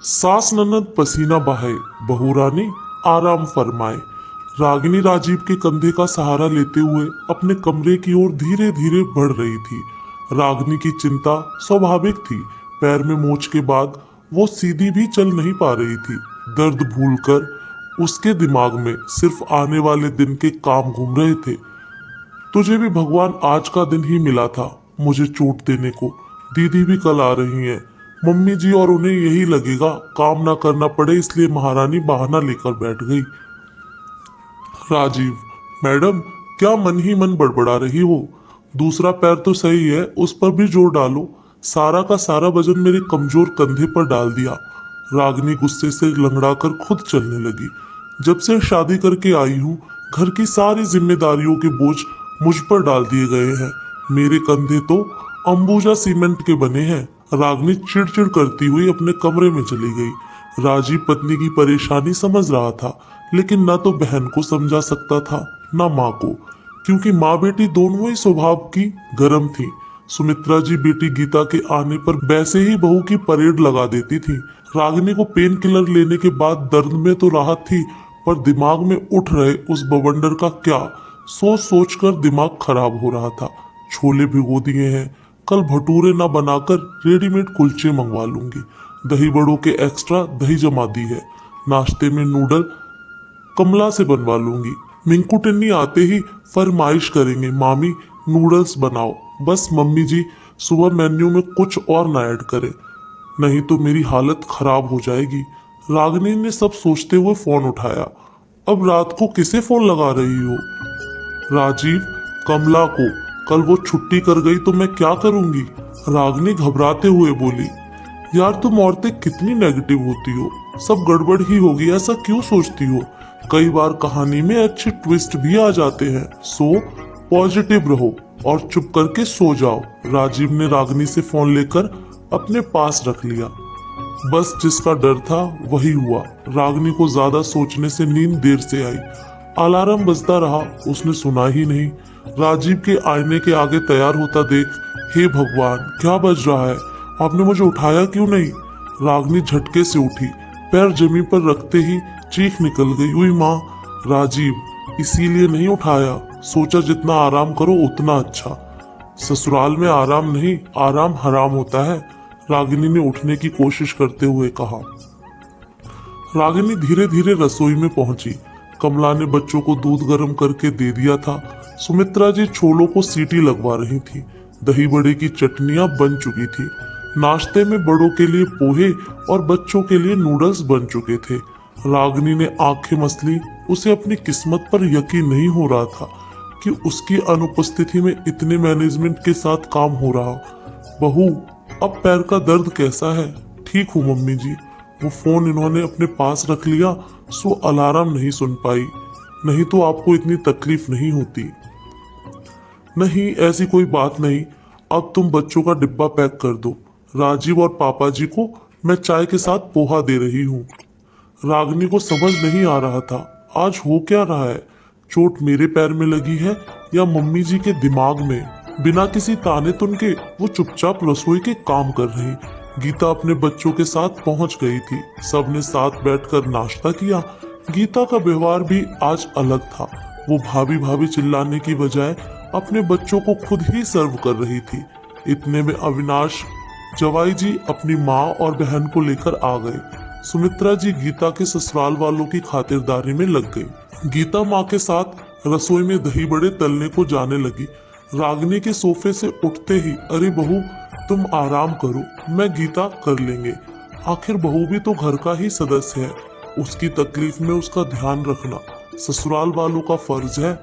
सास ननद पसीना बहाए, बहू रानी आराम फरमाए। रागिनी राजीव के कंधे का सहारा लेते हुए अपने कमरे की ओर धीरे धीरे बढ़ रही थी। रागिनी की चिंता स्वाभाविक थी। पैर में मोच के बाद वो सीधी भी चल नहीं पा रही थी। दर्द भूलकर उसके दिमाग में सिर्फ आने वाले दिन के काम घूम रहे थे। तुझे भी भगवान आज का दिन ही मिला था मुझे चोट देने को। दीदी भी कल आ रही हैं। मम्मी जी और उन्हें यही लगेगा काम ना करना पड़े, इसलिए महारानी बहाना लेकर बैठ गई। राजीव, मैडम क्या मन ही मन बड़बड़ा रही हो? दूसरा पैर तो सही है, उस पर भी जोर डालो। सारा का सारा वजन मेरे कमजोर कंधे पर डाल दिया। रागिनी गुस्से से लंगड़ाकर खुद चलने लगी। जब से शादी करके आई हूँ, घर की सारी जिम्मेदारियों के बोझ मुझ पर डाल दिए गए हैं। मेरे कंधे तो अंबुजा सीमेंट के बने हैं। रागिनी चिड़चिड़ करती हुई अपने कमरे में चली गई। राजीव पत्नी की परेशानी समझ रहा था, लेकिन ना तो बहन को समझा सकता था ना माँ को, क्योंकि माँ बेटी दोनों ही स्वभाव की गर्म थी। सुमित्रा जी बेटी गीता के आने पर वैसे ही बहू की परेड लगा देती थी। रागिनी को पेन किलर लेने के बाद दर्द में तो राहत थी, पर दिमाग में उठ रहे उस बवंडर का क्या, सोच सोच कर दिमाग खराब हो रहा था। छोले भिगो दिए हैं, कल भटूरे ना बनाकर रेडीमेड कुलचे मंगवा लूंगी। दही बड़ों के एक्स्ट्रा दही जमा दी है। नाश्ते में नूडल कमला से बनवा लूंगी। मिंकू टिन्नी आते ही फरमाइश करेंगे, मामी नूडल्स बनाओ। बस मम्मी जी सुबह मेन्यू में कुछ और ना ऐड करें, नहीं तो मेरी हालत खराब हो जाएगी। रागिनी ने सब सोचते हुए फोन उठाया। अब रात को किसे फोन लगा रही हो? राजीव, कमला को। कल वो छुट्टी कर गई तो मैं क्या करूंगी? रागिनी घबराते हुए बोली। यार तुम औरतें कितनी नेगेटिव होती हो, सब गड़बड़ ही होगी ऐसा क्यों सोचती हो? कई बार कहानी में अच्छे ट्विस्ट भी आ जाते हैं। सो पॉजिटिव रहो और चुप करके सो जाओ। राजीव ने रागिनी से फोन लेकर अपने पास रख लिया। बस जिसका डर था वही हुआ। रागिनी को ज्यादा सोचने से नींद देर से आई। अलार्म बजता रहा, उसने सुना ही नहीं। राजीव के आईने के आगे तैयार होता देख, हे भगवान क्या बज रहा है, आपने मुझे उठाया क्यों नहीं? रागिनी झटके से उठी, पैर जमीन पर रखते ही चीख निकल गई, हुई माँ। राजीव, इसीलिए नहीं उठाया, सोचा जितना आराम करो उतना अच्छा। ससुराल में आराम नहीं, आराम हराम होता है, रागिनी ने उठने की कोशिश करते हुए कहा। रागिनी धीरे धीरे रसोई में पहुंची। कमला ने बच्चों को दूध गर्म करके दे दिया था। सुमित्रा जी छोलों को सीटी लगवा रही थी। दही बड़े की चटनियां बन चुकी थी। नाश्ते में बड़ों के लिए पोहे और बच्चों के लिए नूडल्स बन चुके थे। रागिनी ने आंखें मसली। उसे अपनी किस्मत पर यकीन नहीं हो रहा था कि उसकी अनुपस्थिति में इतने मैनेजमेंट के साथ काम हो रहा। बहू, अब पैर का दर्द कैसा है? ठीक हूँ मम्मी जी। वो फोन इन्होंने अपने पास रख लिया, सो अलार्म नहीं सुन पाई, नहीं तो आपको इतनी तकलीफ नहीं होती। नहीं ऐसी कोई बात नहीं, अब तुम बच्चों का डिब्बा पैक कर दो। राजीव और पापा जी को मैं चाय के साथ पोहा दे रही हूँ। रागिनी को समझ नहीं आ रहा था आज हो क्या रहा है। चोट मेरे पैर में लगी है या मम्मी जी के दिमाग में? बिना किसी ताने तुनके वो चुपचाप रसोई के काम कर रही। गीता अपने बच्चों के साथ पहुंच गई थी। सबने साथ बैठकर नाश्ता किया। गीता का व्यवहार भी आज अलग था। वो भाभी भाभी चिल्लाने की बजाय अपने बच्चों को खुद ही सर्व कर रही थी। इतने में अविनाश जवाई जी अपनी माँ और बहन को लेकर आ गए। सुमित्रा जी गीता के ससुराल वालों की खातिरदारी में लग गई। गीता माँ के साथ रसोई में दही बड़े तलने को जाने लगी। रागिनी के सोफे से उठते ही, अरे बहू तुम आराम करो, मैं गीता कर लेंगे। आखिर बहू भी तो घर का ही सदस्य है, उसकी तकलीफ में उसका ध्यान रखना ससुराल वालों का फर्ज है।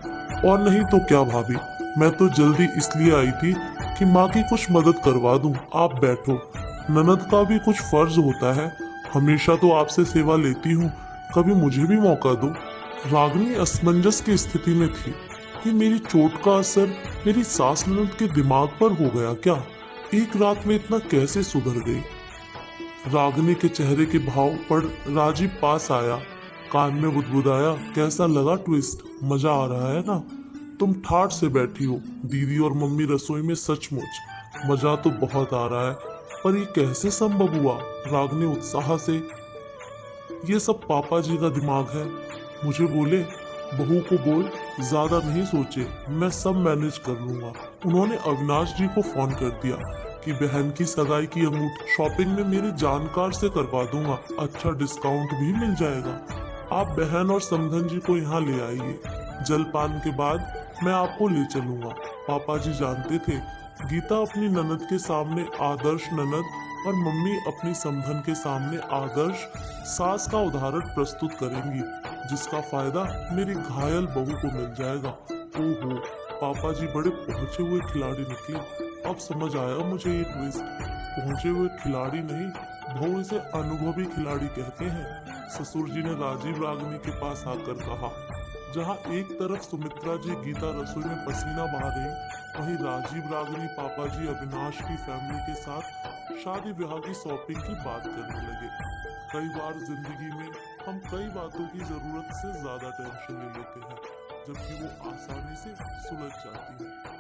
और नहीं तो क्या भाभी, मैं तो जल्दी इसलिए आई थी कि माँ की कुछ मदद करवा दूं। आप बैठो, ननद का भी कुछ फर्ज होता है। हमेशा तो आपसे सेवा लेती हूँ, कभी मुझे भी मौका दो। रागिनी असमंजस की स्थिति में थी कि मेरी चोट का असर मेरी सास ननद के दिमाग पर हो गया क्या? एक रात में इतना कैसे सुधर गई? रागिनी के चेहरे के भाव पर राजीव पास आया, कान में बुदबुदाया, कैसा लगा ट्विस्ट? मजा आ रहा है ना? तुम ठाठ से बैठी हो। दीदी और मम्मी रसोई में, सचमुच मजा तो बहुत आ रहा है। पर ये कैसे संभव हुआ? रागिनी उत्साह से। ये सब पापा जी का दिमाग है। मुझे बोले, बहू को बोल ज्यादा नहीं सोचे, मैं सब मैनेज कर लूंगा। उन्होंने अविनाश जी को फोन कर दिया कि बहन की सगाई की अंगूठी शॉपिंग में मेरे जानकार से करवा दूंगा, अच्छा डिस्काउंट भी मिल जाएगा। आप बहन और समधन जी को यहाँ ले आइए, जलपान के बाद मैं आपको ले चलूंगा। पापा जी जानते थे गीता अपनी ननद के सामने आदर्श ननद और मम्मी अपनी समधन के सामने आदर्श सास का उदाहरण प्रस्तुत करेंगी, जिसका फायदा मेरी घायल बहू को मिल जाएगा। ओहो, पापा जी बड़े पहुंचे हुए खिलाड़ी निकले। अब समझ आया मुझे ये ट्विस्ट। पहुंचे हुए खिलाड़ी नहीं, बहू इसे अनुभवी खिलाड़ी कहते हैं। ससुर जी ने राजीव रागिनी के पास आकर कहा, जहां एक तरफ सुमित्रा जी गीता रसोई में पसीना बहा रही, वहीं राजीव रागिनी पापा जी अविनाश की फैमिली के साथ शादी ब्याह की शॉपिंग की बात करने लगे। कई बार जिंदगी में हम कई बातों की जरूरत से ज्यादा टेंशन ले लेते हैं, जबकि वो आसानी से सुलझ जाती है।